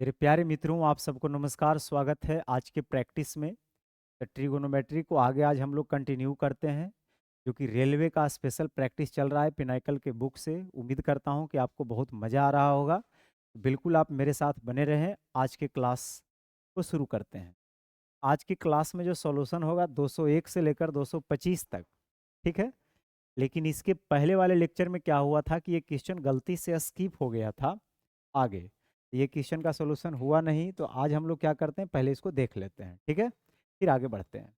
मेरे प्यारे मित्रों, आप सबको नमस्कार। स्वागत है आज के प्रैक्टिस में। ट्रिगोनोमेट्री को आगे आज हम लोग कंटिन्यू करते हैं, जो कि रेलवे का स्पेशल प्रैक्टिस चल रहा है पिनाकल के बुक से। उम्मीद करता हूं कि आपको बहुत मज़ा आ रहा होगा। बिल्कुल आप मेरे साथ बने रहें। आज के क्लास को शुरू करते हैं। आज की क्लास में जो सॉल्यूशन होगा 201 से लेकर 225 तक, ठीक है। लेकिन इसके पहले वाले लेक्चर में क्या हुआ था कि ये क्वेश्चन गलती से स्किप हो गया था आगे। ये क्वेश्चन का सॉल्यूशन हुआ नहीं, तो आज हम लोग क्या करते हैं, पहले इसको देख लेते हैं, ठीक है, फिर आगे बढ़ते हैं।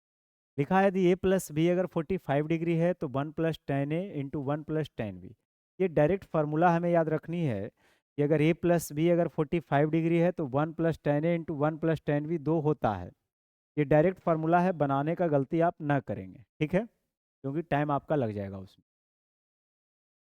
लिखा है यदि ए प्लस बी अगर 45 डिग्री है तो 1 + tan a into 1 + tan b। ये डायरेक्ट फार्मूला हमें याद रखनी है कि अगर ए प्लस बी अगर 45 डिग्री है तो 1 + tan a into 1 + tan b 2 होता है। ये डायरेक्ट फार्मूला है, बनाने का गलती आप ना करेंगे, ठीक है, क्योंकि टाइम आपका लग जाएगा उसमें।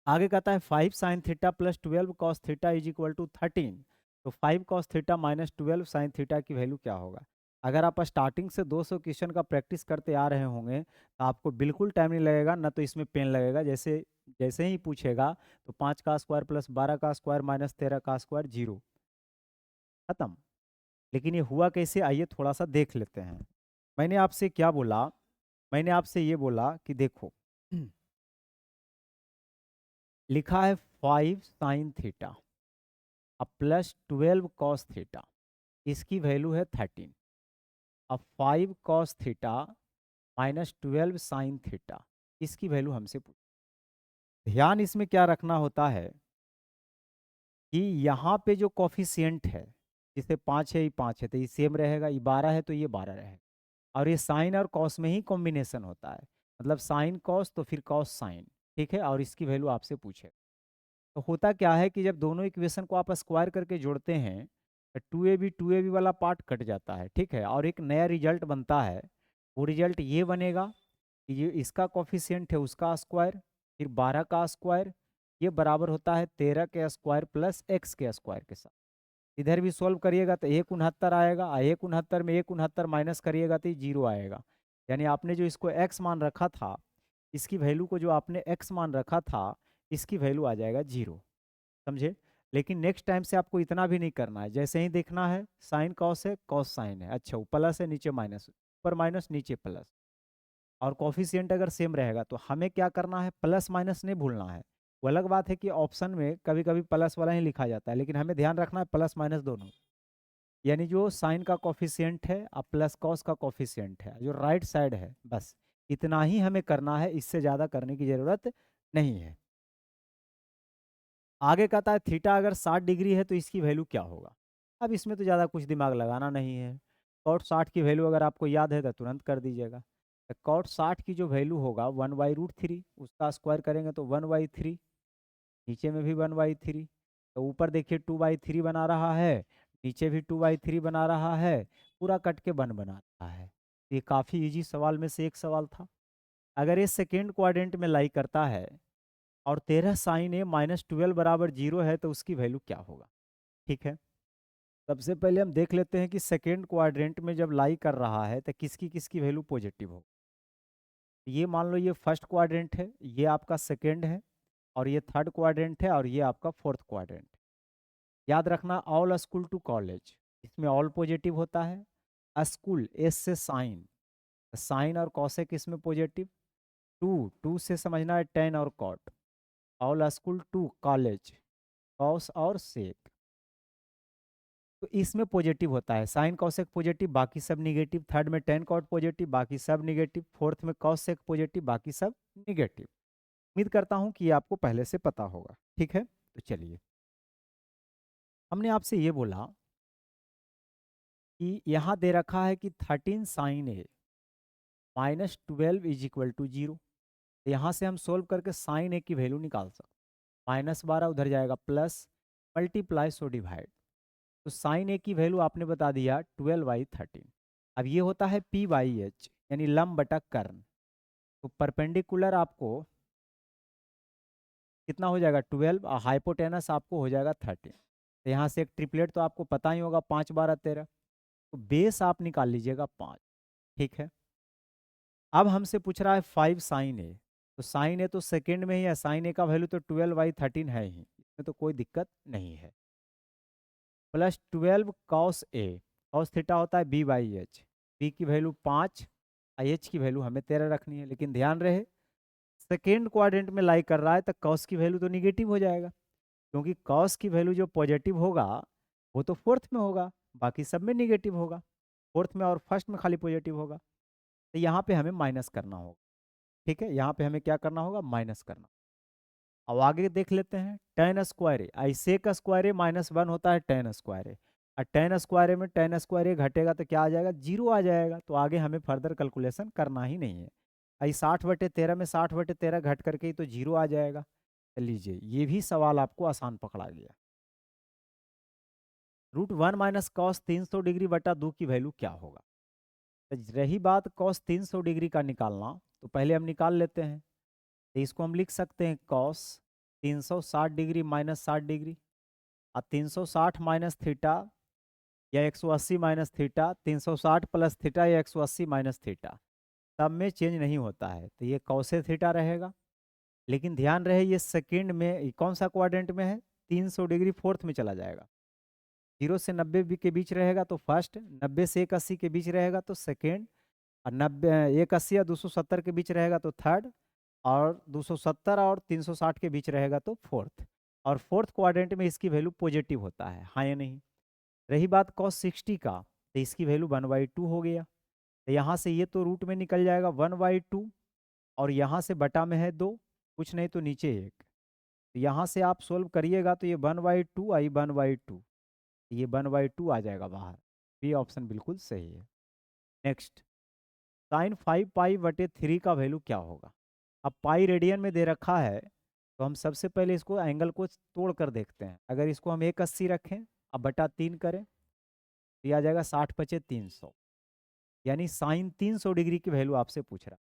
आगे कहता है 5 sin θ + 12 cos θ = 13। तो 5 cos θ - 12 sin θ की वैल्यू क्या होगा। अगर आप स्टार्टिंग से 200 क्वेश्चन का प्रैक्टिस करते आ रहे होंगे तो आपको बिल्कुल टाइम नहीं लगेगा, ना तो इसमें पेन लगेगा। जैसे जैसे ही पूछेगा तो 5 का स्क्वायर + 12 का स्क्वायर - 13 का स्क्वायर 0, खत्म। लेकिन ये हुआ कैसे, आइए थोड़ा सा देख लेते हैं। मैंने आपसे क्या बोला, मैंने आपसे ये बोला कि देखो लिखा है 5 sin θ अब +12 cos θ, इसकी वैल्यू है 13। अब 5 cos θ - 12 sin θ, इसकी वैल्यू हमसे पूछ। ध्यान इसमें क्या रखना होता है कि यहाँ पे जो कॉफिशिएंट है, जिसे 5 है, ये 5 है तो ये सेम रहेगा, ये 12 है तो ये 12 रहेगा। और ये साइन और कॉस में ही कॉम्बिनेशन होता है, मतलब साइन कॉस तो फिर कॉस साइन, ठीक है। और इसकी वैल्यू आपसे पूछे तो होता क्या है कि जब दोनों इक्वेशन को आप स्क्वायर करके जोड़ते हैं तो 2ab वाला पार्ट कट जाता है, ठीक है, और एक नया रिजल्ट बनता है। वो रिजल्ट ये बनेगा कि ये इसका कॉफिशिएंट है उसका स्क्वायर, फिर 12 का स्क्वायर, ये बराबर होता है 13 के स्क्वायर प्लस एक्स के स्क्वायर के साथ। इधर भी सॉल्व करिएगा तो 1 69 आएगा, 1 69 में 1 69 माइनस करिएगा तो 0 आएगा। यानी आपने जो इसको x मान रखा था, इसकी वैल्यू को जो आपने x मान रखा था, इसकी वैल्यू आ जाएगा 0, समझे। लेकिन नेक्स्ट टाइम से आपको इतना भी नहीं करना है, जैसे ही देखना है साइन कॉस है, कॉस साइन है, अच्छा ऊपर प्लस है नीचे माइनस, ऊपर माइनस नीचे प्लस, और कॉफिशिएंट अगर सेम रहेगा तो हमें क्या करना है, प्लस माइनस नहीं भूलना है। वो अलग बात है कि ऑप्शन में कभी कभी प्लस वाला ही लिखा जाता है, लेकिन हमें ध्यान रखना है प्लस माइनस दोनों। यानी जो साइन का कॉफिशिएंट है और प्लस कॉस का कॉफिशिएंट है जो राइट साइड है, बस इतना ही हमें करना है, इससे ज़्यादा करने की ज़रूरत नहीं है। आगे कहता है थीटा अगर 60 डिग्री है तो इसकी वैल्यू क्या होगा। अब इसमें तो ज़्यादा कुछ दिमाग लगाना नहीं है। कॉट 60 की वैल्यू अगर आपको याद है तो तुरंत कर दीजिएगा। तो कॉट 60 की जो वैल्यू होगा 1/√3, उसका स्क्वायर करेंगे तो 1/3, नीचे में भी 1/3। तो ऊपर देखिए 2/3 बना रहा है, नीचे भी 2/3 बना रहा है, पूरा कट के 1 बना रहा है। ये काफ़ी इजी सवाल में से एक सवाल था। अगर ये सेकेंड क्वाड्रेंट में लाई करता है और 13 साइन ए -12 बराबर 0 है तो उसकी वैल्यू क्या होगा, ठीक है। सबसे पहले हम देख लेते हैं कि सेकेंड क्वाड्रेंट में जब लाई कर रहा है तो किसकी किसकी वैल्यू पॉजिटिव हो। ये मान लो ये फर्स्ट क्वाड्रेंट है, ये आपका सेकेंड है, और ये थर्ड क्वाड्रेंट है, और ये आपका फोर्थ क्वाड्रेंट। याद रखना ऑल स्कूल टू कॉलेज, इसमें ऑल पॉजिटिव होता है। स्कूल एस से साइन, साइन और कॉसेक इसमें पॉजिटिव। टू टू से समझना है टेन और cot. All school to college, cos और सेक, तो इसमें पॉजिटिव होता है। साइन कॉसेक पॉजिटिव, बाकी सब निगेटिव। थर्ड में टेन कॉट पॉजिटिव, बाकी सब निगेटिव। फोर्थ में कॉसेक पॉजिटिव, बाकी सब निगेटिव। उम्मीद करता हूँ कि ये आपको पहले से पता होगा, ठीक है। तो चलिए, हमने आपसे ये बोला कि यहाँ दे रखा है कि 13 साइन ए -12 = 0। यहाँ से हम सोल्व करके साइन ए की वैल्यू निकाल सकते। -12 उधर जाएगा प्लस, मल्टीप्लाई सो डिवाइड। तो साइन ए की वैल्यू आपने बता दिया 12/13। अब ये होता है P/H, यानी लंब बटा कर्ण। तो परपेंडिकुलर आपको कितना हो जाएगा 12, और हाइपोटेनस आपको हो जाएगा 13। तो यहाँ से एक ट्रिपलेट तो आपको पता ही होगा, 5 12 13। तो बेस आप निकाल लीजिएगा 5, ठीक है। अब हमसे पूछ रहा है 5 साइन ए, तो साइन ए तो सेकेंड में ही है, साइन ए का वैल्यू तो 12/13 है ही, इसमें तो कोई दिक्कत नहीं है। Plus 12 cos A, cos theta होता है बी बाई एच, बी की वैल्यू 5, एच की वैल्यू हमें 13 रखनी है, लेकिन ध्यान रहे सेकेंड क्वाड्रेंट में लाई कर रहा है तो कॉस की वैल्यू तो निगेटिव हो जाएगा, क्योंकि कॉस की वैल्यू जो पॉजिटिव होगा वो तो फोर्थ में होगा, बाकी सब में निगेटिव होगा, फोर्थ में और फर्स्ट में खाली पॉजिटिव होगा, तो यहाँ पे हमें माइनस करना होगा। ठीक है, यहाँ पे हमें क्या करना होगा, माइनस करना। अब आगे देख लेते हैं, टेन स्क्वायर ए, ऐसे का स्क्वायर ए -1 होता है टेन स्क्वायर ए, और टेन स्क्वायर ए में टेन स्क्वायर ए घटेगा तो क्या आ जाएगा, 0 आ जाएगा, तो आगे हमें फर्दर कैलकुलेशन करना ही नहीं है। आई 60/13 में 60/13 घट करके ही तो 0 आ जाएगा। तो लीजिए ये भी सवाल आपको आसान पकड़ा गया। √1 माइनस कॉस 300 डिग्री बटा 2 की वैल्यू क्या होगा। तो रही बात कॉस 300 डिग्री का निकालना, तो पहले हम निकाल लेते हैं। तो इसको हम लिख सकते हैं कॉस 360 डिग्री माइनस 60 डिग्री, और 360 माइनस थीटा या 180 माइनस थीटा, 360 प्लस थीटा या 180 माइनस थीटा, सब में चेंज नहीं होता है, तो ये कॉसे थीटा रहेगा। लेकिन ध्यान रहे ये सेकेंड में कौन सा क्वाड्रेंट में है, 300 डिग्री फोर्थ में चला जाएगा। 0 से 90 के बीच रहेगा तो फर्स्ट, 90 से 180 के बीच रहेगा तो सेकेंड, और 90 180 या 270 के बीच रहेगा तो थर्ड, और 270 और 360 के बीच रहेगा तो फोर्थ। और फोर्थ क्वाड्रेंट में इसकी वैल्यू पॉजिटिव होता है, हाँ या नहीं। रही बात cos 60 का, तो इसकी वैल्यू 1/2 हो गया, तो यहाँ से ये तो रूट में निकल जाएगा 1/2, और यहाँ से बटा में है 2, कुछ नहीं तो नीचे 1, तो यहाँ से आप सोल्व करिएगा तो ये 1/2 आई 1/2, ये 1/2 आ जाएगा बाहर। बी ऑप्शन बिल्कुल सही है। नेक्स्ट, साइन 5π/3 का वैल्यू क्या होगा। अब पाई रेडियन में दे रखा है, तो हम सबसे पहले इसको एंगल को तोड़ कर देखते हैं। अगर इसको हम 180 रखें, अब बटा 3 करें, तो ये आ जाएगा 60/300, यानी साइन 300 डिग्री की वैल्यू आपसे पूछ रहा है।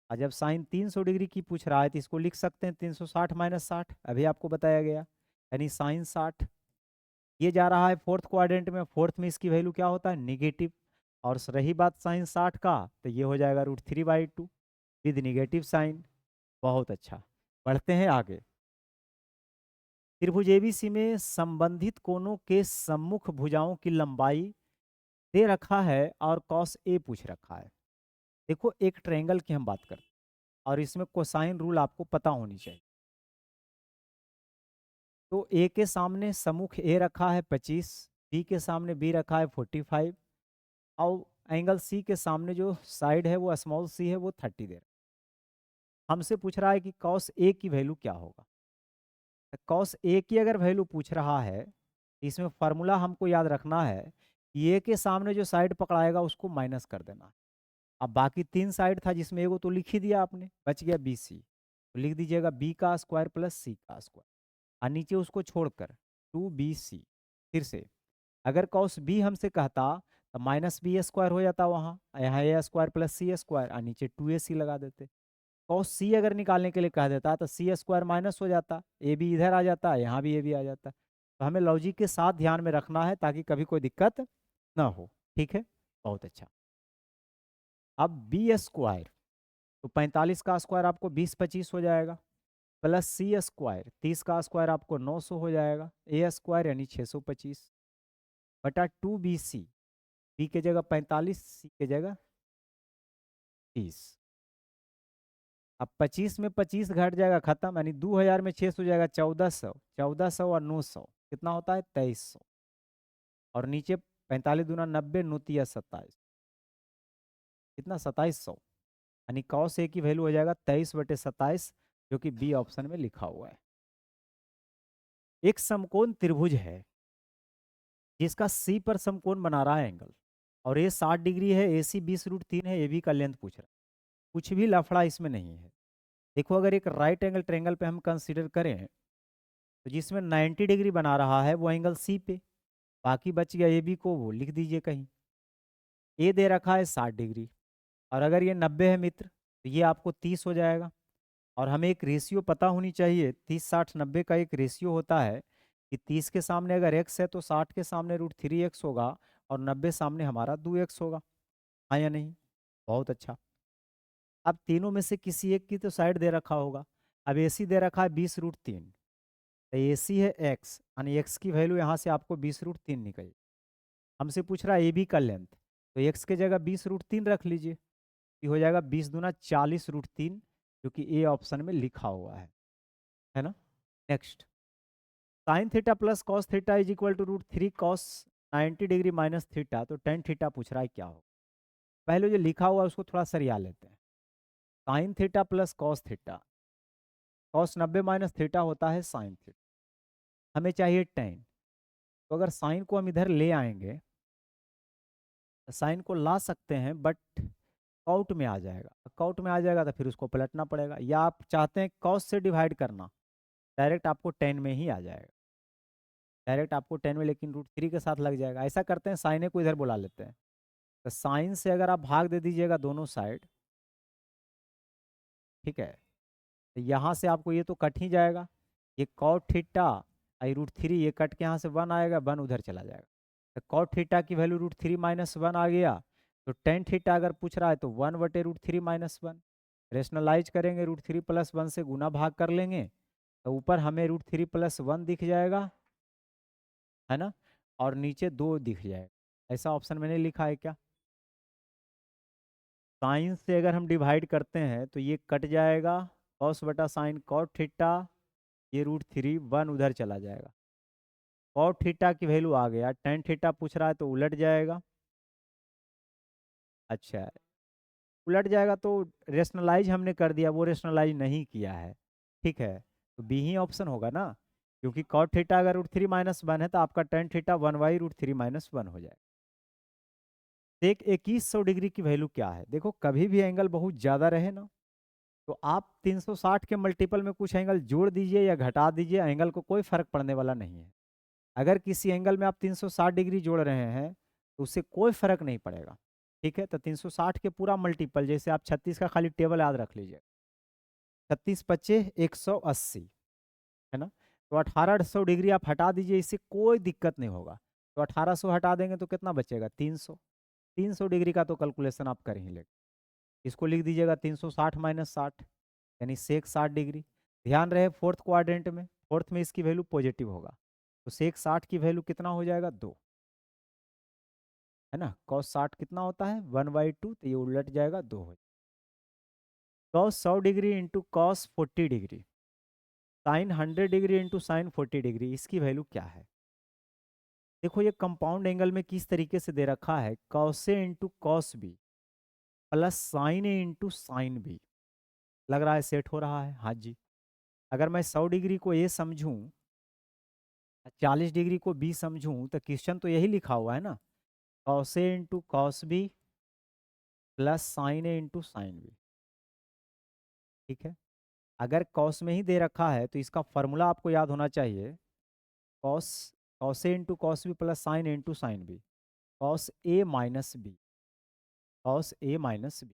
और जब साइन 300 डिग्री की पूछ रहा है तो इसको लिख सकते हैं 360 माइनस 60, अभी आपको बताया गया, यानी साइन 60। ये जा रहा है फोर्थ क्वाड्रेंट में, फोर्थ में इसकी वैल्यू क्या होता है, निगेटिव। और रही बात साइन 60 का, तो ये हो जाएगा √3/2 विद निगेटिव साइन। बहुत अच्छा, बढ़ते हैं आगे। त्रिभुज एबीसी में संबंधित कोणों के सम्मुख भुजाओं की लंबाई दे रखा है और कॉस ए पूछ रखा है। देखो एक ट्रायंगल की हम बात करते हैं, और इसमें कोसाइन रूल आपको पता होनी चाहिए। तो ए के सामने सम्मुख ए रखा है 25, बी के सामने बी रखा है 45, और एंगल सी के सामने जो साइड है वो स्मॉल सी है वो 30 दे रहा है। हमसे पूछ रहा है कि कॉस ए की वैल्यू क्या होगा। कॉस ए की अगर वैल्यू पूछ रहा है, इसमें फार्मूला हमको याद रखना है कि ए के सामने जो साइड पकड़ाएगा उसको माइनस कर देना है। अब बाकी 3 साइड था जिसमें एगो तो लिख ही दिया आपने, बच गया बी सी, तो लिख दीजिएगा बी का स्क्वायर प्लस सी का स्क्वायर, और नीचे उसको छोड़कर 2bc। फिर से अगर कॉस बी हमसे कहता तो -b² हो जाता, वहाँ यहाँ a² प्लस c² और नीचे 2ac लगा देते। कॉस सी अगर निकालने के लिए कह देता तो c² माइनस हो जाता, ए बी इधर आ जाता, यहाँ भी ए बी आ जाता। तो हमें लॉजिक के साथ ध्यान में रखना है ताकि कभी कोई दिक्कत ना हो। ठीक है, बहुत अच्छा। अब b², तो 45 का स्क्वायर आपको 20-25 हो जाएगा, प्लस c² 30 का स्क्वायर आपको 900 हो जाएगा, a² यानी 625 बटा 2bc, बी के जगह 45, सी के जगह 30। अब 25 में 25 घट जाएगा, खत्म, यानी 2000 में 600 हो जाएगा 1400, 1400 और 900 कितना होता है 2300, और नीचे 45 दूना 90, 9 27, कितना 2700, यानी कॉस ए की वैल्यू हो जाएगा 23/27, जो कि बी ऑप्शन में लिखा हुआ है। एक समकोण त्रिभुज है जिसका सी पर समकोण बना रहा है एंगल, और ये 60 डिग्री है, ए सी 20√3 है, ए बी का लेंथ पूछ रहा है। कुछ भी लफड़ा इसमें नहीं है। देखो अगर एक राइट एंगल ट्रायंगल पे हम कंसीडर करें, तो जिसमें 90 डिग्री बना रहा है वो एंगल सी पे, बाकी बच गया ए बी को वो लिख दीजिए कहीं। ए दे रखा है 60 डिग्री, और अगर ये 90 है मित्र तो ये आपको 30 हो जाएगा। और हमें एक रेशियो पता होनी चाहिए, 30-60-90 का एक रेशियो होता है कि 30 के सामने अगर x है तो 60 के सामने √3x होगा, और 90 सामने हमारा 2x होगा, हाँ या नहीं। बहुत अच्छा। अब तीनों में से किसी एक की तो साइड दे रखा होगा। अब AC दे रखा है 20√3, तो ए सी है एक्स, यानी एक्स की वैल्यू यहाँ से आपको 20√3 निकल। हमसे पूछ रहा है ए बी का लेंथ, तो एक्स के जगह 20√3 रख लीजिए, ये हो जाएगा 20 दूना 40√3, जो कि ए ऑप्शन में लिखा हुआ है ना। Next, sine theta plus cos theta is equal to √3 cos 90 degree minus theta, तो टेन थीटा पूछ रहा है क्या हो। पहले जो लिखा हुआ है उसको थोड़ा सरिया लेते हैं। Sign theta plus cos theta, cos 90 minus theta होता है साइन थीटा, हमें चाहिए टेन। तो अगर साइन को हम इधर ले आएंगे, साइन को ला सकते हैं बट काउट में आ जाएगा, काउट में आ जाएगा तो फिर उसको पलटना पड़ेगा, या आप चाहते हैं कॉस से डिवाइड करना, डायरेक्ट आपको 10 में ही आ जाएगा, डायरेक्ट आपको 10 में, लेकिन √3 के साथ लग जाएगा। ऐसा करते हैं साइने को इधर बुला लेते हैं, तो साइन से अगर आप भाग दे दीजिएगा दोनों साइड, ठीक है, तो यहाँ से आपको ये तो कट ही जाएगा, ये कॉट थीटा आई √3, ये कट के यहाँ से 1 आएगा, 1 उधर चला जाएगा, तो कॉट थीटा की वैल्यू √3 - 1 आ गया। तो टेन थीटा अगर पूछ रहा है तो 1/√3 - 1, रेशनलाइज करेंगे √3 + 1 से गुना भाग कर लेंगे, तो ऊपर हमें √3 + 1 दिख जाएगा, है ना, और नीचे 2 दिख जाएगा। ऐसा ऑप्शन मैंने लिखा है क्या। साइन से अगर हम डिवाइड करते हैं तो ये कट जाएगा, कॉस बटा साइन कॉट थीटा, ये √3 1 उधर चला जाएगा, कॉट थीटा की वैल्यू आ गया, टेन थीटा पूछ रहा है तो उलट जाएगा। अच्छा, उलट जाएगा तो रेशनलाइज हमने कर दिया, वो रेशनलाइज नहीं किया है, ठीक है, तो बी ही ऑप्शन होगा ना, क्योंकि कॉट थीटा अगर √3 - 1 है तो आपका टेन थीटा 1/√3 - 1 हो जाए। देख 2100 डिग्री की वैल्यू क्या है, देखो कभी भी एंगल बहुत ज़्यादा रहे ना, तो आप 360 के मल्टीपल में कुछ एंगल जोड़ दीजिए या घटा दीजिए, एंगल को कोई फर्क पड़ने वाला नहीं है। अगर किसी एंगल में आप 360 डिग्री जोड़ रहे हैं तो उससे कोई फर्क नहीं पड़ेगा, ठीक है। तो 360 के पूरा मल्टीपल, जैसे आप 36 का खाली टेबल याद रख लीजिए, 36×5 180, है ना, तो 1800 डिग्री आप हटा दीजिए, इससे कोई दिक्कत नहीं होगा। तो 1800 हटा देंगे तो कितना बचेगा, 300, 300 डिग्री का तो कैलकुलेशन आप कर ही लेंगे। इसको लिख दीजिएगा 360 - 60, यानी सेक 60 डिग्री। ध्यान रहे फोर्थ क्वाड्रेंट में, फोर्थ में इसकी वैल्यू पॉजिटिव होगा, तो सेक 60 की वैल्यू कितना हो जाएगा, 2, है ना। कॉस 60 कितना होता है, 1/2, तो ये उलट जाएगा, 2 हो। Cos 100 degree into cos 40 degree, sine 100 degree into sine 40 degree, इसकी वैल्यू क्या है। देखो ये कंपाउंड एंगल में किस तरीके से दे रखा है, cos A into cos B plus sine A into sine B, लग रहा है सेट हो रहा है, हाँ जी। अगर मैं 100 डिग्री को ए समझूं, 40 डिग्री को बी समझूं, तो क्वेश्चन तो यही लिखा हुआ है ना, cos A into cos B plus sine A into sine B, ठीक है। अगर कॉस में ही दे रखा है तो इसका फॉर्मूला आपको याद होना चाहिए, cos, cos A into cos B plus sine A into sine B, cos A minus B, cos A minus B,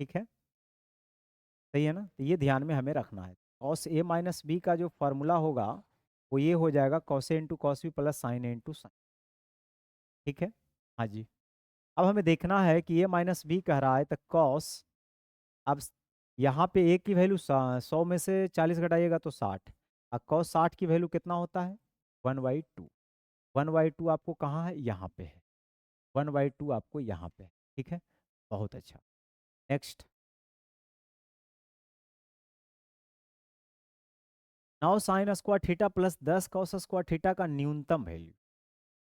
ठीक है, सही है ना। तो ये ध्यान में हमें रखना है, कॉस ए माइनस बी का जो फॉर्मूला होगा वो ये हो जाएगा, cos A into cos B plus sine A into sine, ठीक है, हाँ जी। अब हमें देखना है कि ए माइनस बी कह रहा है, तो कॉस, अब यहाँ पे ए की वैल्यू 100 में से 40 घटाइएगा तो 60, और कॉस 60 की वैल्यू कितना होता है, 1/2, 1/2 आपको कहाँ है, यहाँ पे है, 1/2 आपको यहाँ पे है, ठीक है, बहुत अच्छा। Next, now sine square theta plus 10 cos square theta का न्यूनतम वैल्यू।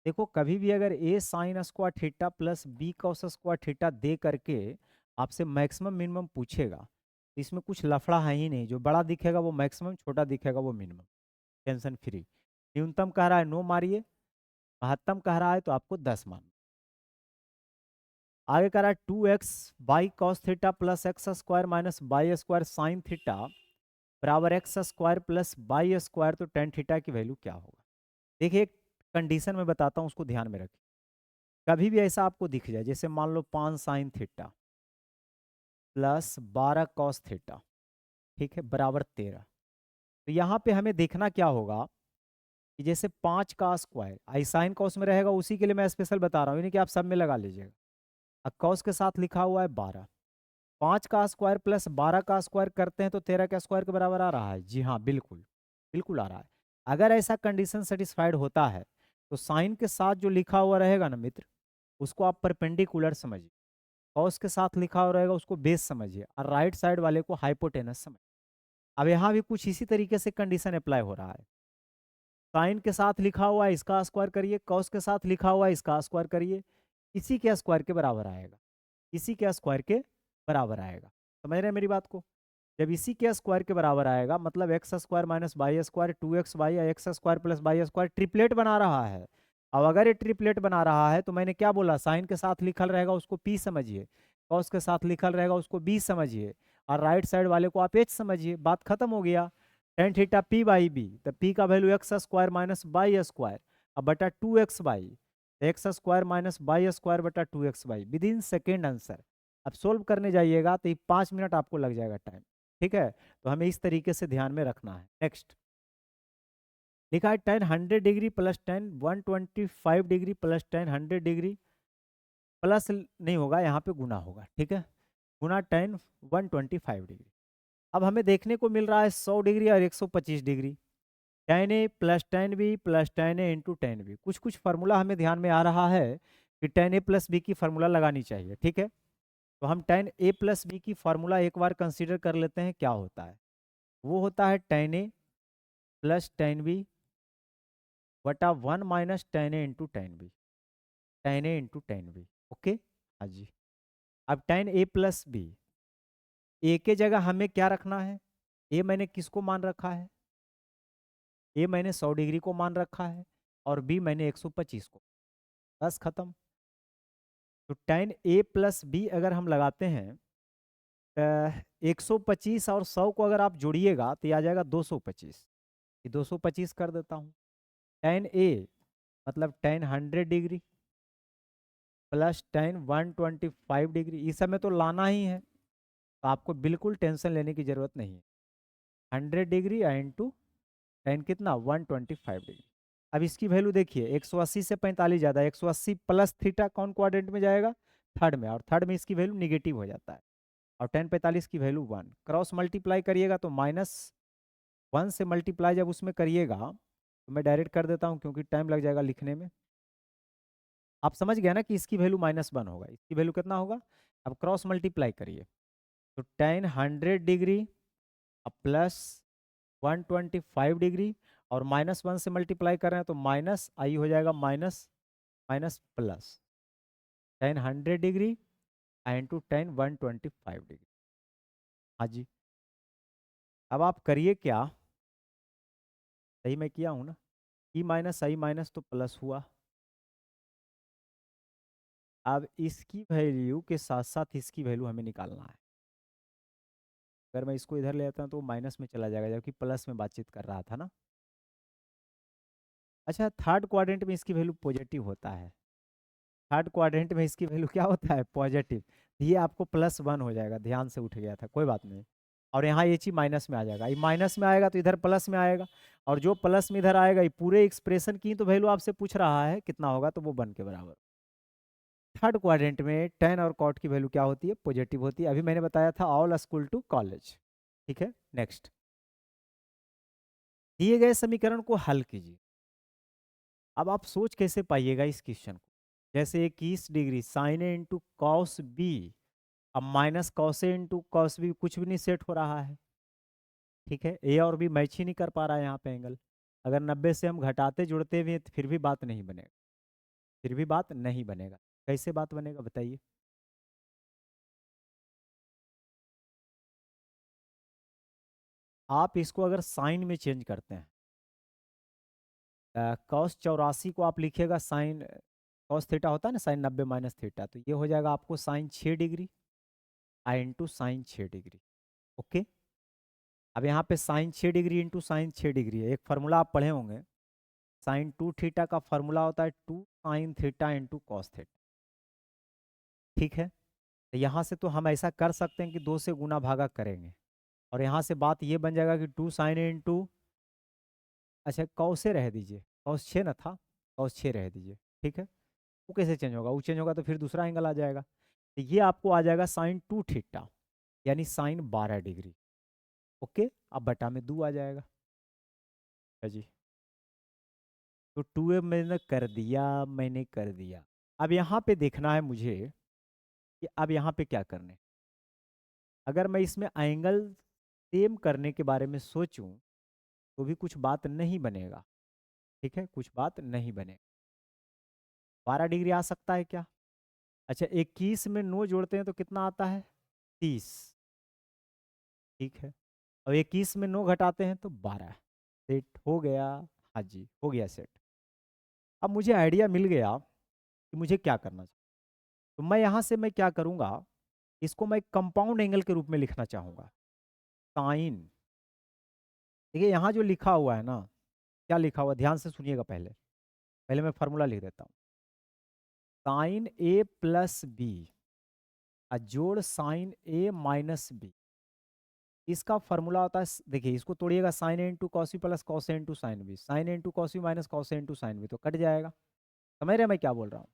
देखो कभी भी अगर A sine square theta plus B cos square theta दे करके आपसे मैक्सिमम मिनिमम पूछेगा, तो इसमें कुछ लफड़ा है ही नहीं, जो बड़ा दिखेगा वो मैक्सिमम, छोटा दिखेगा वो मिनिमम, टेंशन फ्री। न्यूनतम कह रहा है 9 मारिए, महत्तम कह रहा है तो आपको 10 मान। आगे कह रहा है 2x by cos theta plus x square minus by square sine theta बराबर x square plus by square, तो टेन थीटा की वैल्यू क्या होगा। देखिए एक कंडीशन में बताता हूँ, उसको ध्यान में रखिए। कभी भी ऐसा आपको दिख जाए, जैसे मान लो 5 sign theta plus 12 cos theta, ठीक है, बराबर 13, तो यहाँ पे हमें देखना क्या होगा कि जैसे 5 का स्क्वायर आई साइन कॉस में रहेगा, उसी के लिए मैं स्पेशल बता रहा हूँ, यानी कि आप सब में लगा लीजिएगा। अब कॉस के साथ लिखा हुआ है 12, 5 का स्क्वायर प्लस 12 का स्क्वायर करते हैं तो 13 का स्क्वायर के बराबर आ रहा है, जी हाँ बिल्कुल, बिल्कुल आ रहा है। अगर ऐसा कंडीशन सेटिस्फाइड होता है तो साइन के साथ जो लिखा हुआ रहेगा ना मित्र, उसको आप परपेंडिकुलर समझिए, कॉस के साथ लिखा हुआ रहेगा उसको बेस समझिए, और राइट साइड वाले को हाइपोटेनस समझिए। अब यहाँ भी कुछ इसी तरीके से कंडीशन अप्लाई हो रहा है। साइन के साथ लिखा हुआ है इसका स्क्वायर करिए, कॉस के साथ लिखा हुआ है इसका स्क्वायर करिए, इसी के स्क्वायर के बराबर आएगा, इसी के स्क्वायर के बराबर आएगा। समझ रहे हैं मेरी बात को? जब इसी के स्क्वायर के बराबर आएगा मतलब x square minus y square 2xy या x square plus y square triplet बना रहा है। अब अगर ये ट्रिपलेट बना रहा है तो मैंने क्या बोला, साइन के साथ लिखल रहेगा उसको पी समझिए, कॉस के साथ लिखल रहेगा उसको बी समझिए, और राइट साइड वाले को आप एच समझिए, बात खत्म हो गया। Tan theta P by B, तो पी का value x square minus y square अब बटा 2x/, x square minus y square बटा 2x/, within second answer. अब सोल्व करने जाइएगा तो ये 5 मिनट आपको लग जाएगा टाइम। ठीक है, तो हमें इस तरीके से ध्यान में रखना है। नेक्स्ट लिखा है tan 100 degree plus tan 125 degree plus tan 100 degree, plus नहीं होगा यहाँ पे, गुना होगा। ठीक है, गुना tan 125 डिग्री। अब हमें देखने को मिल रहा है 100 डिग्री और 125 degree, tan a plus tan b plus tan a into tan b। कुछ कुछ फार्मूला हमें ध्यान में आ रहा है कि tan a प्लस b की फार्मूला लगानी चाहिए। ठीक है, तो हम tan a प्लस b की फार्मूला एक बार कंसीडर कर लेते हैं, क्या होता है। वो होता है tan a plus tan b बटा 1 minus tan a into tan b, tan a into tan b। Okay, हाँ जी। अब tan a प्लस बी, ए के जगह हमें क्या रखना है, ए मैंने किसको मान रखा है, ए मैंने 100 डिग्री को मान रखा है, और बी मैंने 125 को। बस खत्म। तो tan a प्लस बी अगर हम लगाते हैं, 125 और 100 को अगर आप जोड़िएगा तो ये आ जाएगा 225। ये 225 कर देता हूँ। tan a मतलब tan 100 degree plus tan 125 degree, इस समय तो लाना ही है, तो आपको बिल्कुल टेंशन लेने की ज़रूरत नहीं है। 100 डिग्री इंटू tan कितना 125 डिग्री। अब इसकी वैल्यू देखिए, 180 से 45 ज़्यादा, 180 प्लस थीटा कौन क्वाड्रेंट में जाएगा, थर्ड में, और थर्ड में इसकी वैल्यू निगेटिव हो जाता है, और tan 45 की वैल्यू 1, क्रॉस मल्टीप्लाई करिएगा तो -1 से मल्टीप्लाई जब उसमें करिएगा, तो मैं डायरेक्ट कर देता हूँ क्योंकि टाइम लग जाएगा लिखने में। आप समझ गया ना कि इसकी वैल्यू -1 होगा, इसकी वैल्यू कितना होगा। अब क्रॉस मल्टीप्लाई करिए तो tan 100 डिग्री प्लस 125 डिग्री, और -1 से मल्टीप्लाई कर रहे हैं तो माइनस आई हो जाएगा, minus minus plus tan 100 degree into tan 125 degree. हाँ जी, अब आप करिए क्या, सही मैं किया हूँ ना, ई माइनस आई माइनस तो प्लस हुआ। अब इसकी वैल्यू के साथ साथ इसकी वैल्यू हमें निकालना है। अगर मैं इसको इधर ले आता हूँ तो माइनस में चला जाएगा, जबकि प्लस में बातचीत कर रहा था ना। अच्छा, थर्ड क्वाड्रेंट में इसकी वैल्यू पॉजिटिव होता है, थर्ड क्वाड्रेंट में इसकी वैल्यू क्या होता है, पॉजिटिव। ये आपको +1 हो जाएगा, ध्यान से उठ गया था, कोई बात नहीं। और यहाँ ये चीज़ माइनस में आ जाएगा, ये माइनस में आएगा तो इधर प्लस में आएगा, और जो प्लस में इधर आएगा, ये पूरे एक्सप्रेशन की तो वैल्यू आपसे पूछ रहा है कितना होगा, तो वो 1 के बराबर। थर्ड क्वाड्रेंट में tan और cot की वैल्यू क्या होती है, पॉजिटिव होती है। अभी मैंने बताया था ऑल स्कूल टू कॉलेज। ठीक है, नेक्स्ट दिए गए समीकरण को हल कीजिए। अब आप सोच कैसे पाइएगा इस क्वेश्चन को, जैसे 21 degree sine A into cos B, अब minus cos A into cos B, कुछ भी नहीं सेट हो रहा है। ठीक है, ए और बी मैच ही नहीं कर पा रहा है यहाँ पे एंगल। अगर 90 से हम घटाते जुड़ते भी हैं तो फिर भी बात नहीं बनेगा, फिर भी बात नहीं बनेगा। कैसे बात बनेगा बताइए। आप इसको अगर साइन में चेंज करते हैं, कॉस 84 को आप लिखिएगा साइन, कॉस थीटा होता है ना साइन 90 माइनस थीटा, तो ये हो जाएगा आपको साइन 6 डिग्री आई इंटू साइन 6 डिग्री। ओके, अब यहाँ पे sine 6 degree into sine 6 degree है, एक फार्मूला आप पढ़े होंगे, साइन 2 थीटा का फार्मूला होता है 2 sine theta into cos theta. ठीक है, तो यहाँ से तो हम ऐसा कर सकते हैं कि 2 से गुना भागा करेंगे, और यहाँ से बात ये बन जाएगा कि 2 साइन इंटू, अच्छा कॉसे रह दीजिए, कॉस 6 ना था, कॉस 6 रह दीजिए। ठीक है, वो कैसे चेंज होगा, वो चेंज होगा तो फिर दूसरा एंगल आ जाएगा, तो ये आपको आ जाएगा साइन 2 थीटा यानी साइन 12 डिग्री। ओके, अब बटा में 2 आ जाएगा। है जी। तो 2a मैंने कर दिया। अब यहाँ पे देखना है मुझे कि अब यहाँ पे क्या करने। अगर मैं इसमें एंगल सेम करने के बारे में सोचूं तो भी कुछ बात नहीं बनेगा। ठीक है, कुछ बात नहीं बनेगा। 12 डिग्री आ सकता है क्या? अच्छा, 21 में 9 जोड़ते हैं तो कितना आता है? 30। ठीक है, और 21 में 9 घटाते हैं तो 12। सेट हो गया। हाँ जी, हो गया सेट। अब मुझे आइडिया मिल गया कि मुझे क्या करना चाहिए। तो मैं यहाँ से मैं क्या करूँगा, इसको मैं कंपाउंड एंगल के रूप में लिखना चाहूँगा। साइन, देखिए यहाँ जो लिखा हुआ है ना, क्या लिखा हुआ, ध्यान से सुनिएगा। पहले पहले मैं फार्मूला लिख देता हूँ। साइन ए प्लस बी जोड़ साइन ए माइनस बी, इसका फॉर्मूला होता है, देखिए इसको तोड़िएगा, sine A into cos B plus cos A into sine B, sine A into cos B minus cos A into sine B, तो cut जाएगा। समझ रहे मैं क्या बोल रहा हूँ?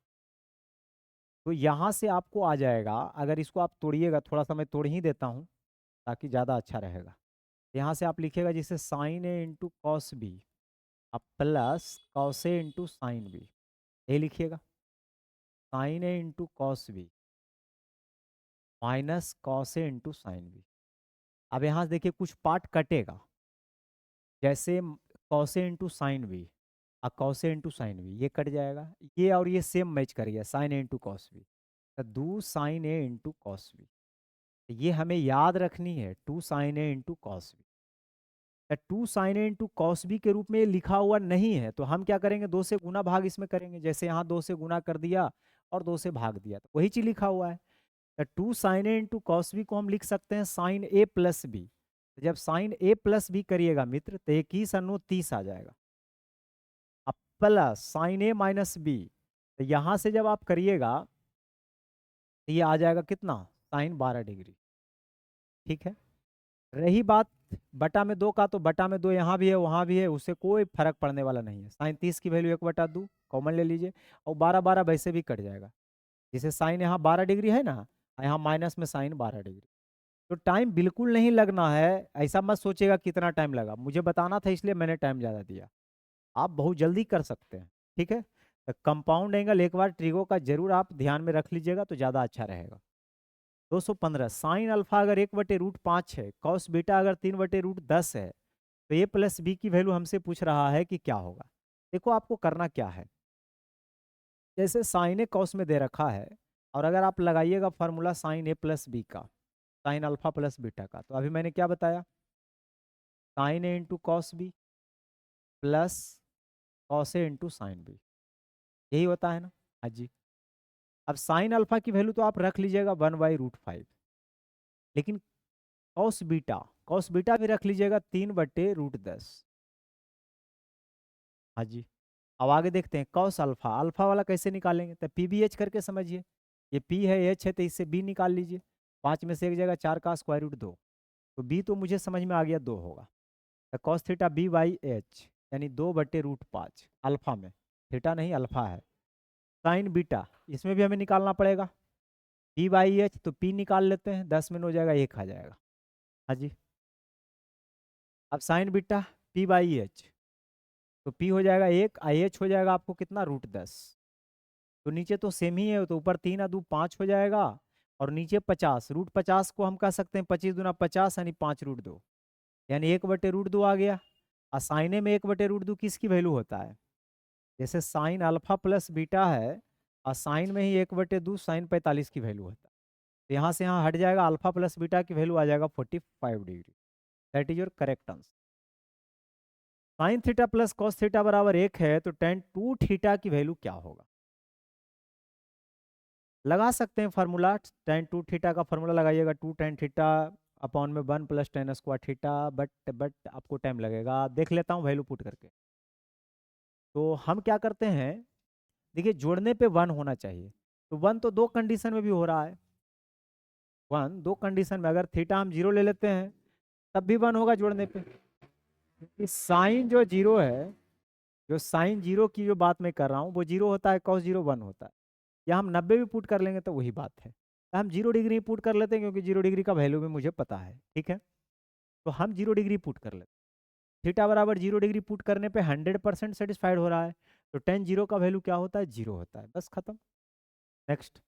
तो यहाँ से आपको आ जाएगा, अगर इसको आप तोड़िएगा, थोड़ा सा मैं तोड़ ही देता हूँ ताकि ज़्यादा अच्छा रहेगा। यहाँ से आप लिखिएगा जिससे sine A into cos B अब plus cos A into sine B, यही लिखिएगा। Sine A into cos B minus cos A into sine B. अब यहाँ से देखिए कुछ पार्ट कटेगा, जैसे कॉसे इंटू साइन बी और कॉसे इंटू साइन बी, ये कट जाएगा। ये और ये सेम मैच कर गया, sign A into cos B, तो 2 sine A into cos B. ये हमें याद रखनी है, 2 sine A into cos B. 2 sine A into cos B के रूप में ये लिखा हुआ नहीं है, तो हम क्या करेंगे, 2 से गुना भाग इसमें करेंगे। जैसे यहाँ 2 से गुना कर दिया और 2 से भाग दिया, तो वही चीज लिखा हुआ है। 2 sine A into cos B को हम लिख सकते हैं साइन ए प्लस बी। जब साइन ए प्लस बी करिएगा मित्र, तो 21 और 9 30 आ जाएगा। अब plus sine A minus B, तो यहाँ से जब आप करिएगा तो ये आ जाएगा कितना, साइन 12 डिग्री। ठीक है, रही बात बटा में 2 का, तो बटा में 2 यहाँ भी है वहाँ भी है, उससे कोई फर्क पड़ने वाला नहीं है। साइन 30 की वैल्यू 1/2 कॉमन ले लीजिए, और 12 वैसे भी कट जाएगा। जैसे साइन यहाँ 12 डिग्री है ना, यहाँ माइनस में साइन 12 डिग्री। तो टाइम बिल्कुल नहीं लगना है, ऐसा मत सोचिएगा कितना टाइम लगा, मुझे बताना था इसलिए मैंने टाइम ज़्यादा दिया। आप बहुत जल्दी कर सकते हैं। ठीक है, तो कंपाउंड एंगल एक बार ट्रिगो का जरूर आप ध्यान में रख लीजिएगा तो ज़्यादा अच्छा रहेगा। 215 साइन अल्फा अगर 1/√5 है, कॉस बीटा अगर 3/√10 है, तो ए प्लस बी की वैल्यू हमसे पूछ रहा है कि क्या होगा। देखो आपको करना क्या है, जैसे साइन ए कॉस में दे रखा है, और अगर आप लगाइएगा formula sine A plus B का, साइन अल्फा प्लस बीटा का, तो अभी मैंने क्या बताया, sine A into cos B plus cos A into sine B, यही होता है ना। हाँ जी, अब साइन अल्फा की वैल्यू तो आप रख लीजिएगा 1/√5, लेकिन कॉस बीटा भी रख लीजिएगा 3/√10। हाँ जी, अब आगे देखते हैं कॉस अल्फा, अल्फा वाला कैसे निकालेंगे, तो पी बी एच करके समझिए। ये पी है, एच है, तो इससे बी निकाल लीजिए। 5 में से एक जगह 4 का स्क्वायर रूट 2, तो बी तो मुझे समझ में आ गया 2 होगा। तो cos theta B by H यानी 2/√5, अल्फा में, थीटा नहीं अल्फा है। साइन बीटा, इसमें भी हमें निकालना पड़ेगा, पी बाई एच, तो पी निकाल लेते हैं, 10 में 9 हो जाएगा, 1 आ जाएगा। हाँ जी, अब sign beta P by H, तो पी हो जाएगा 1, एच हो जाएगा आपको कितना, √10। तो नीचे तो सेम ही है, तो ऊपर 3 और 2 5 हो जाएगा, और नीचे 50, √50 को हम कह सकते हैं 25 दूना 50 यानी 5√2, यानी 1/√2 आ गया। और साइने में 1/√2 किसकी वैल्यू होता है, जैसे साइन अल्फा प्लस बीटा है, और साइन में ही 1/2 साइन 45 की वैल्यू होता है। तो यहाँ से यहाँ हट जाएगा, अल्फा प्लस बीटा की वैल्यू आ जाएगा 45 degree. That is your correct answer. Sign theta plus cos theta बराबर 1 है, तो टेन 2 थीटा की वैल्यू क्या होगा। लगा सकते हैं फार्मूला, टेन 2 थीटा का फार्मूला लगाइएगा, 2 टेन थीटा अपॉन में 1 plus ten square theta, but आपको टाइम लगेगा, देख लेता हूँ वैल्यू पुट करके। तो हम क्या करते हैं, देखिए जोड़ने पे 1 होना चाहिए, तो 1 तो 2 कंडीशन में भी हो रहा है। 1 2 कंडीशन में, अगर थीटा हम 0 ले लेते हैं तब भी 1 होगा जोड़ने पे, क्योंकि साइन जो 0 है, जो साइन 0 की जो बात मैं कर रहा हूँ वो 0 होता है, कॉस 0 1 होता है। या हम 90 भी पुट कर लेंगे तो वही बात है, तो हम 0 डिग्री पुट कर लेते हैं, क्योंकि 0 डिग्री का वैल्यू भी मुझे पता है। ठीक है, तो हम 0 डिग्री पुट कर लेते हैं। थीटा बराबर 0 डिग्री पुट करने पे 100% सेटिस्फाइड हो रहा है, तो टेन जीरो का वैल्यू क्या होता है? जीरो होता है, बस खत्म। Next,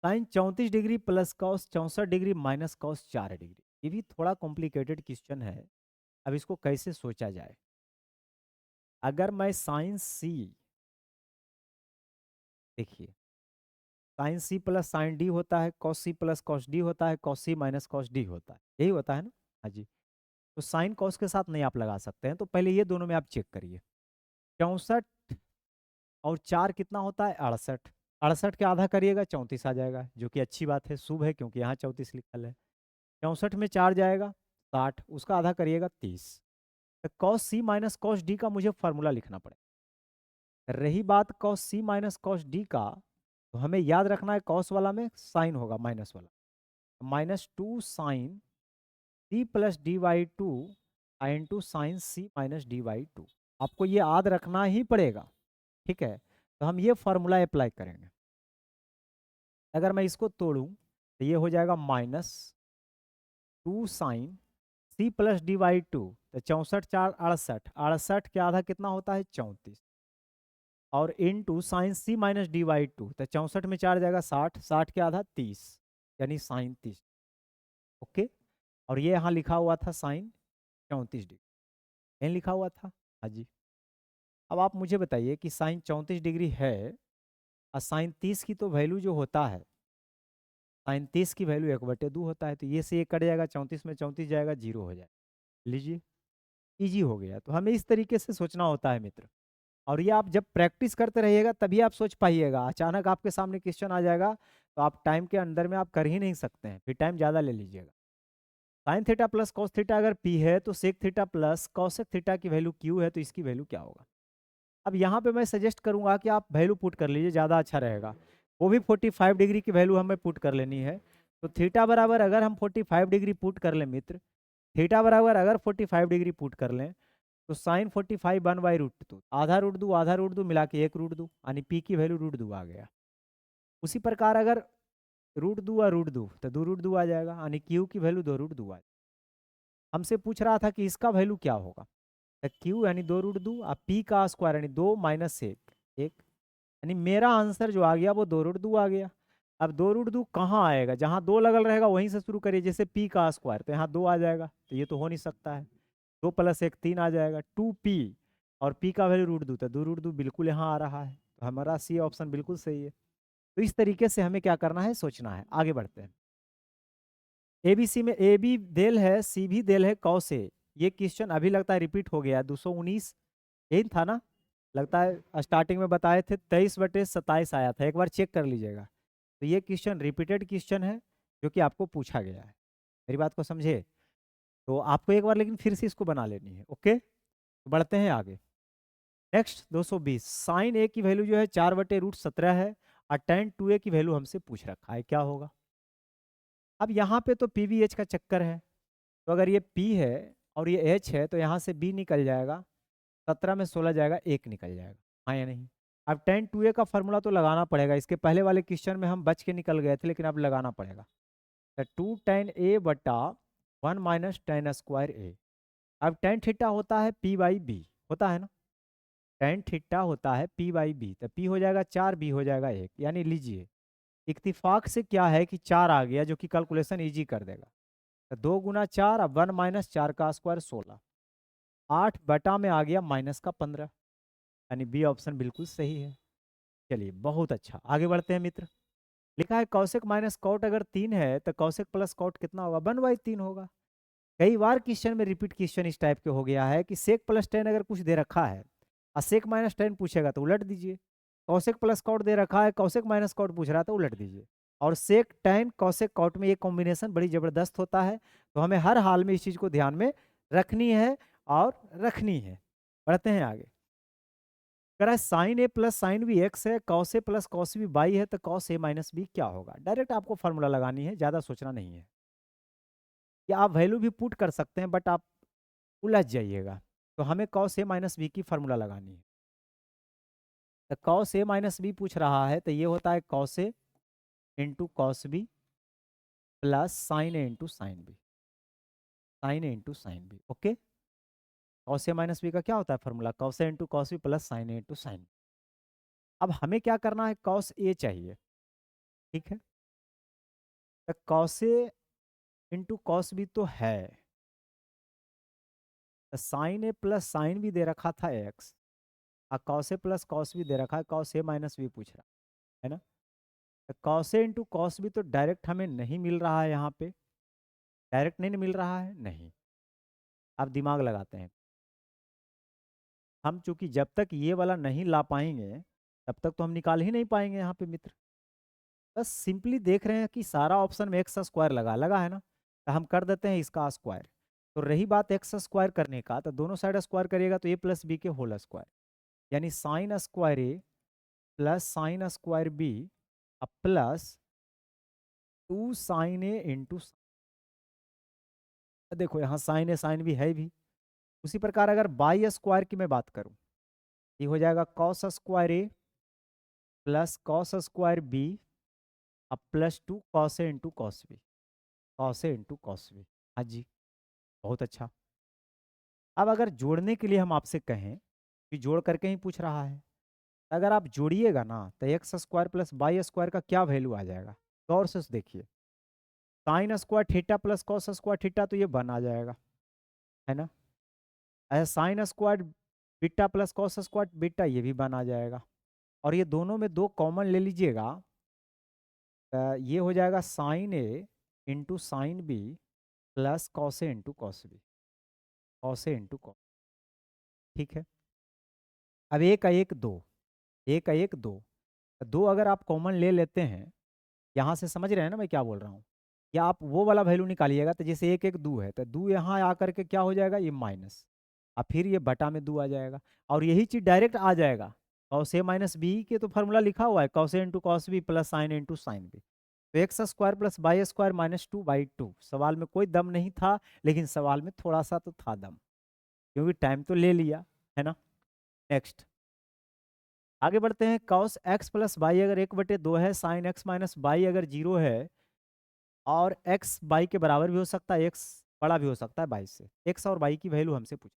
sine 34 degree plus cos 64 degree minus cos 4 degree. ये भी थोड़ा कॉम्प्लिकेटेड क्वेश्चन है। अब इसको कैसे सोचा जाए? अगर मैं साइन सी, देखिए sine C plus sine D होता है, cos C plus cos D होता है, cos C minus cos D होता है, यही होता है ना? हाँ जी। तो साइन कॉस के साथ नहीं आप लगा सकते हैं, तो पहले ये दोनों में आप चेक करिए। 64 और 4 कितना होता है? 68। 68 के आधा करिएगा 34 आ जाएगा, जो कि अच्छी बात है, शुभ है, क्योंकि यहाँ 34 लिखल है। 64 में 4 जाएगा 60, उसका आधा करिएगा 30। तो cos C minus cos D का मुझे फॉर्मूला लिखना पड़ेगा। रही बात cos C minus cos D का, तो हमें याद रखना है कॉस वाला में साइन होगा माइनस वाला, -2 sine C plus D by two into sine C minus D by two. आपको ये याद रखना ही पड़ेगा, ठीक है? तो हम ये फॉर्मूला अप्लाई करेंगे। अगर मैं इसको तोड़ूं तो ये हो जाएगा -2 sine C plus D by two, तो 64 4 68, 68 के आधा कितना होता है? 34, और into sine C minus D by two, तो 64 में 4 जाएगा 60, 60 के आधा 30, यानी साइन 30। ओके, और ये यहाँ लिखा हुआ था साइन 34 डिग्री, यहीं लिखा हुआ था। हाँ जी। अब आप मुझे बताइए कि साइन 34 डिग्री है और साइन 30 की तो वैल्यू जो होता है, साइन 30 की वैल्यू 1/2 होता है, तो ये से ये कट जाएगा, 34 में 34 जाएगा, जीरो हो जाएगा। लीजिए, इजी हो गया। तो हमें इस तरीके से सोचना होता है मित्र, और ये आप जब प्रैक्टिस करते रहिएगा तभी आप सोच पाइएगा। अचानक आपके सामने क्वेश्चन आ जाएगा तो आप टाइम के अंदर में आप कर ही नहीं सकते हैं, फिर टाइम ज़्यादा ले लीजिएगा। Sine theta plus cos theta अगर पी है तो sec theta plus cosec theta की वैल्यू क्यू है, तो इसकी वैल्यू क्या होगा? अब यहाँ पे मैं सजेस्ट करूंगा कि आप वैल्यू पुट कर लीजिए, ज़्यादा अच्छा रहेगा। वो भी 45 डिग्री की वैल्यू हमें पुट कर लेनी है। तो थीटा बराबर अगर हम 45 डिग्री पुट कर लें मित्र, थीटा बराबर अगर 45 डिग्री पुट कर लें, तो साइन 45 1/√2, आधा रूट दो मिला के 1√2, यानी पी की वैल्यू √2 आ गया। उसी प्रकार अगर √2 और √2 तो 2√2 आ जाएगा, यानी क्यू की वैल्यू 2√2 आ जाएगा। हमसे पूछ रहा था कि इसका वैल्यू क्या होगा, तो क्यू यानी 2√2 और पी का स्क्वायर यानी 2 - 1 1, यानी मेरा आंसर जो आ गया वो 2√2 आ गया। अब 2√2 कहाँ आएगा? जहाँ 2 लगल रहेगा वहीं से शुरू करिए, जैसे पी का स्क्वायर, तो यहाँ 2 आ जाएगा, तो ये तो हो नहीं सकता है। 2 + 1 3 आ जाएगा, 2p, और p का वैल्यू √2, तो 2√2 बिल्कुल यहाँ आ रहा है, तो हमारा सी ऑप्शन बिल्कुल सही है। तो इस तरीके से हमें क्या करना है, सोचना है। आगे बढ़ते हैं। एबीसी में ए बी देल है, सी भी देल है, कौ से। ये क्वेश्चन अभी लगता है रिपीट हो गया, 219 यही था ना? लगता है स्टार्टिंग में बताए थे 23/27 आया था, एक बार चेक कर लीजिएगा। तो ये क्वेश्चन रिपीटेड क्वेश्चन है जो कि आपको पूछा गया है। मेरी बात को समझे? तो आपको एक बार लेकिन फिर से इसको बना लेनी है। ओके, तो बढ़ते हैं आगे। नेक्स्ट 220, साइन ए की वैल्यू जो है 4/√17 है, और tan 2a की वैल्यू हमसे पूछ रखा है, क्या होगा? अब यहाँ पे तो पी वी एच का चक्कर है, तो अगर ये P है और ये H है तो यहाँ से B निकल जाएगा, 17 में 16 जाएगा, 1 निकल जाएगा, हाँ या नहीं? अब tan 2a का फॉर्मूला तो लगाना पड़ेगा, इसके पहले वाले क्वेश्चन में हम बच के निकल गए थे, लेकिन अब लगाना पड़ेगा। तो 2 tan a बटा 1 - tan स्क्वायर a। अब tan थीटा होता है P/B, होता है ना? tan थीटा होता है P/B, तो P हो जाएगा 4, B हो जाएगा 1, यानी लीजिए इत्तिफाक से क्या है कि 4 आ गया, जो कि कैलकुलेशन ईजी कर देगा। तो 2 × 4 अब 1 - 4 का स्क्वायर 16, 8 बटा में आ गया -15, यानी बी ऑप्शन बिल्कुल सही है। चलिए बहुत अच्छा, आगे बढ़ते हैं मित्र। लिखा है कौशिक माइनस कॉट अगर 3 है तो कौशिक प्लस कॉट कितना होगा? 1/3 होगा। कई बार क्वेश्चन में रिपीट क्वेश्चन इस टाइप के हो गया है कि सेक प्लस टेन अगर कुछ दे रखा है और सेक माइनस टेन पूछेगा तो उलट दीजिए। कौशिक प्लस कॉट दे रखा है, कौशिक माइनस कॉट पूछ रहा है तो उलट दीजिए। और सेक टेन कौशिक कॉट में ये कॉम्बिनेशन बड़ी जबरदस्त होता है, तो हमें हर हाल में इस चीज़ को ध्यान में रखनी है और रखनी है। बढ़ते हैं आगे। कह रहा है sign A plus sine B x है, कॉस ए प्लस कॉस बी वाई है, तो कॉस ए माइनस बी क्या होगा? डायरेक्ट आपको फॉर्मूला लगानी है, ज़्यादा सोचना नहीं है। या आप वैल्यू भी पुट कर सकते हैं, बट आप उलझ जाइएगा। तो हमें कॉस ए माइनस बी की फॉर्मूला लगानी है। तो कॉस ए माइनस बी पूछ रहा है, तो ये होता है cos A into cos B plus sine A into sine B, sine A into sine B. Okay, cos A minus B का क्या होता है formula, cos A into cos B plus sine A into sine. अब हमें क्या करना है, cos ए चाहिए, ठीक है। तो cos A into cos B तो है, तो sign A plus sine B दे रखा था एक्स, और cos A plus cos B दे रखा है, कॉस ए माइनस बी पूछ रहा है ना। तो cos A into cos B तो डायरेक्ट हमें नहीं मिल रहा है, यहाँ पे डायरेक्ट नहीं मिल रहा है, नहीं। अब दिमाग लगाते हैं हम, चूंकि जब तक ये वाला नहीं ला पाएंगे तब तक तो हम निकाल ही नहीं पाएंगे यहाँ पे मित्र। बस सिंपली देख रहे हैं कि सारा ऑप्शन में एक्स स्क्वायर लगा लगा है ना, तो हम कर देते हैं इसका स्क्वायर। तो रही बात एक्स स्क्वायर करने का, तो दोनों साइड स्क्वायर करिएगा तो ए प्लस बी के होल स्क्वायर, यानी sine square A plus sine square B plus 2 sine A into, देखो यहाँ साइन ए साइन बी है भी। उसी प्रकार अगर बाई स्क्वायर की मैं बात करूँ, ये हो जाएगा cos square A plus cos square B अब plus 2 cos A into cos B, cos A into cos B. हाँ जी, बहुत अच्छा। अब अगर जोड़ने के लिए हम आपसे कहें कि जोड़ करके ही पूछ रहा है, अगर आप जोड़िएगा ना तो X square plus by square का क्या वैल्यू आ जाएगा, गौर से देखिए। Sign square theta plus cos square theta तो ये बन आ जाएगा, है ना। ऐसा sine square beta plus cos square beta ये भी बन आ जाएगा, और ये दोनों में दो कॉमन ले लीजिएगा, ये हो जाएगा sine A into sine B plus cos A into cos B, cos A into cos, ठीक है। अब एक का एक दो, एक का एक दो, दो अगर आप कॉमन ले लेते हैं, यहाँ से समझ रहे हैं ना मैं क्या बोल रहा हूँ, या आप वो वाला वैल्यू निकालिएगा, तो जैसे एक एक दो है तो दो यहाँ आकर के क्या हो जाएगा, ये माइनस, और फिर ये बटा में दो आ जाएगा, और यही चीज़ डायरेक्ट आ जाएगा कॉस ए माइनस बी के तो फॉर्मूला लिखा हुआ है, cos A into cos B plus sine into sine B. तो X square plus by square minus 2/2। सवाल में कोई दम नहीं था, लेकिन सवाल में थोड़ा सा तो था दम, क्योंकि टाइम तो ले लिया, है ना। नेक्स्ट आगे बढ़ते हैं, कॉस एक्स प्लस बाई अगर 1/2 है, साइन एक्स माइनस बाई अगर 0 है, और एक्स बाई के बराबर भी हो सकता है, एक्स बड़ा भी हो सकता है बाई से, एक्स और बाई की वैल्यू हमसे पूछ।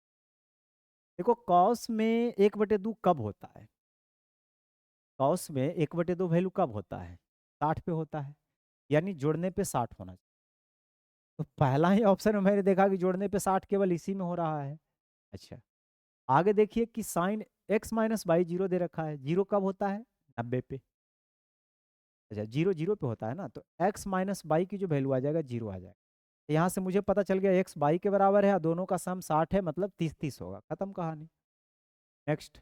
देखो कॉस में 1/2 कब होता है, कॉस में 1/2 वैल्यू कब होता है, 60 पे होता है, यानी जोड़ने पे 60 होना चाहिए। तो पहला ही ऑप्शन में मैंने देखा कि जोड़ने पे 60 केवल इसी में हो रहा है। अच्छा, आगे देखिए कि साइन एक्स माइनस बाई 0 दे रखा है, 0 कब होता है, 90 पे। अच्छा, 0 0 पे होता है ना, तो एक्स माइनस बाई की जो वैल्यू आ जाएगा 0 आ जाएगा। तो यहाँ से मुझे पता चल गया एक्स बाई के बराबर है, दोनों का सम 60 है, मतलब 30 होगा, खत्म कहानी। नेक्स्ट,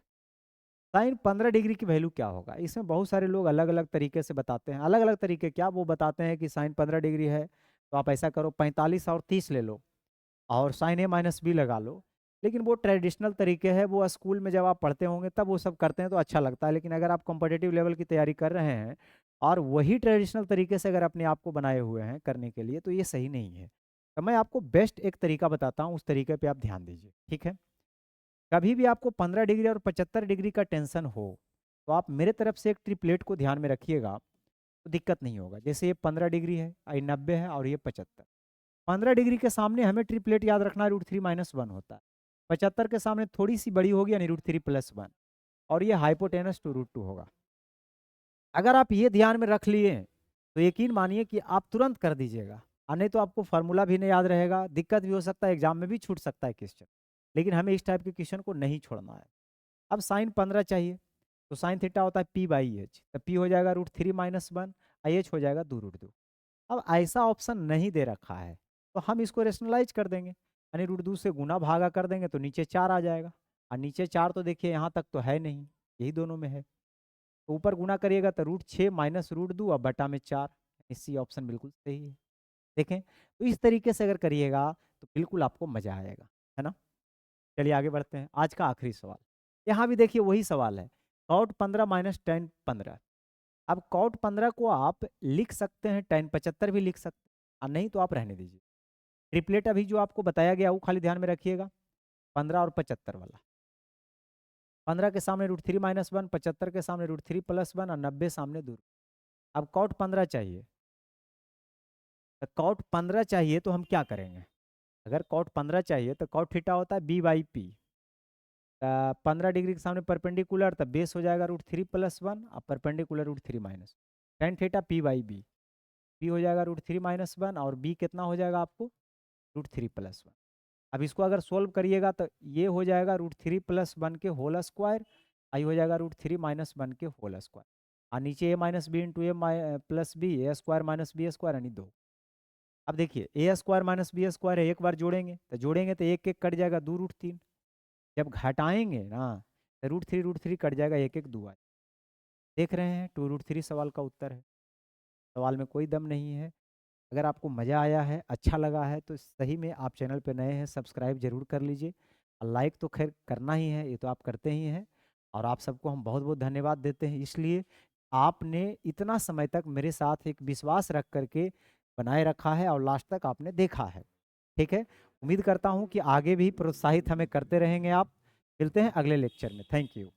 साइन 15 डिग्री की वैल्यू क्या होगा, इसमें बहुत सारे लोग अलग अलग तरीके से बताते हैं, अलग अलग तरीके क्या, वो बताते हैं कि साइन 15 डिग्री है तो आप ऐसा करो 45 और 30 ले लो और साइन ए माइनस बी लगा लो। लेकिन वो ट्रेडिशनल तरीके हैं, वो स्कूल में जब आप पढ़ते होंगे तब वो सब करते हैं तो अच्छा लगता है, लेकिन अगर आप कॉम्पिटिटिव लेवल की तैयारी कर रहे हैं और वही ट्रेडिशनल तरीके से अगर अपने आप को बनाए हुए हैं करने के लिए, तो ये सही नहीं है। तो मैं आपको बेस्ट एक तरीका बताता हूँ, उस तरीके पे आप ध्यान दीजिए, ठीक है। कभी भी आपको 15 डिग्री और 75 डिग्री का टेंशन हो, तो आप मेरे तरफ से एक ट्रिपलेट को ध्यान में रखिएगा, तो दिक्कत नहीं होगा। जैसे ये 15 डिग्री है, ये 90 है और ये 75। 15 डिग्री के सामने हमें ट्रिपलेट याद रखना है, √3 - 1 होता है। 75 के सामने थोड़ी सी बड़ी होगी, यानी √3 + 1, और ये हाइपोटेनस टू √2 होगा। अगर आप ये ध्यान में रख लिए तो यकीन मानिए कि आप तुरंत कर दीजिएगा, और नहीं तो आपको फार्मूला भी नहीं याद रहेगा, दिक्कत भी हो सकता है, एग्जाम में भी छूट सकता है क्वेश्चन। लेकिन हमें इस टाइप के क्वेश्चन को नहीं छोड़ना है। अब साइन 15 चाहिए, तो साइन थीटा होता है P/H, तो P हो जाएगा √3 - 1, H हो जाएगा 2√2। अब ऐसा ऑप्शन नहीं दे रखा है, तो हम इसको रेशनलाइज कर देंगे, यानी √2 से गुना भागा कर देंगे तो नीचे 4 आ जाएगा, और नीचे 4 तो देखिए यहाँ तक तो है नहीं, यही दोनों में है, तो ऊपर गुना करिएगा तो √6 - √2 और बटा में 4। इसी ऑप्शन बिल्कुल सही है। देखें, तो इस तरीके से अगर करिएगा तो बिल्कुल आपको मजा आएगा, है ना। चलिए आगे बढ़ते हैं, आज का आखिरी सवाल। यहाँ भी देखिए वही सवाल है, cot 15 - tan 15। अब cot 15 को आप लिख सकते हैं, tan 75 भी लिख सकते हैं, और नहीं तो आप रहने दीजिए। ट्रिपलेट अभी जो आपको बताया गया वो खाली ध्यान में रखिएगा, 15 और 75 वाला। 15 के सामने √3 - 1, 75 के सामने √3 + 1 और 90 सामने दूर। अब cot 15 चाहिए, तो cot 15 चाहिए तो हम क्या करेंगे, अगर cot 15 चाहिए तो cot थीटा होता है B/P, 15 डिग्री के सामने परपेंडिकुलर, तब बेस हो जाएगा √3 + 1, अब perpendicular √3 minus tan theta p/b, p हो जाएगा √3 - 1 और b कितना हो जाएगा आपको √3 + 1। अब इसको अगर सोल्व करिएगा तो ये हो जाएगा √3 + 1 के होल स्क्वायर, आई हो जाएगा √3 - 1 के होल स्क्वायर, और नीचे a - b × a + b, a² - b² यानी 2। अब देखिए a² - b² है, एक बार जोड़ेंगे तो एक एक कट जाएगा, 2 √3। जब घटाएंगे ना तो √3 कट जाएगा, एक एक 2 आए। देख रहे हैं 2 √3 सवाल का उत्तर है। सवाल में कोई दम नहीं है। अगर आपको मज़ा आया है, अच्छा लगा है, तो सही में आप चैनल पे नए हैं, सब्सक्राइब ज़रूर कर लीजिए। और लाइक तो खैर करना ही है, ये तो आप करते ही हैं। और आप सबको हम बहुत बहुत धन्यवाद देते हैं, इसलिए आपने इतना समय तक मेरे साथ एक विश्वास रख करके बनाए रखा है और लास्ट तक आपने देखा है। ठीक है, उम्मीद करता हूँ कि आगे भी प्रोत्साहित हमें करते रहेंगे आप। मिलते हैं अगले लेक्चर में। Thank you.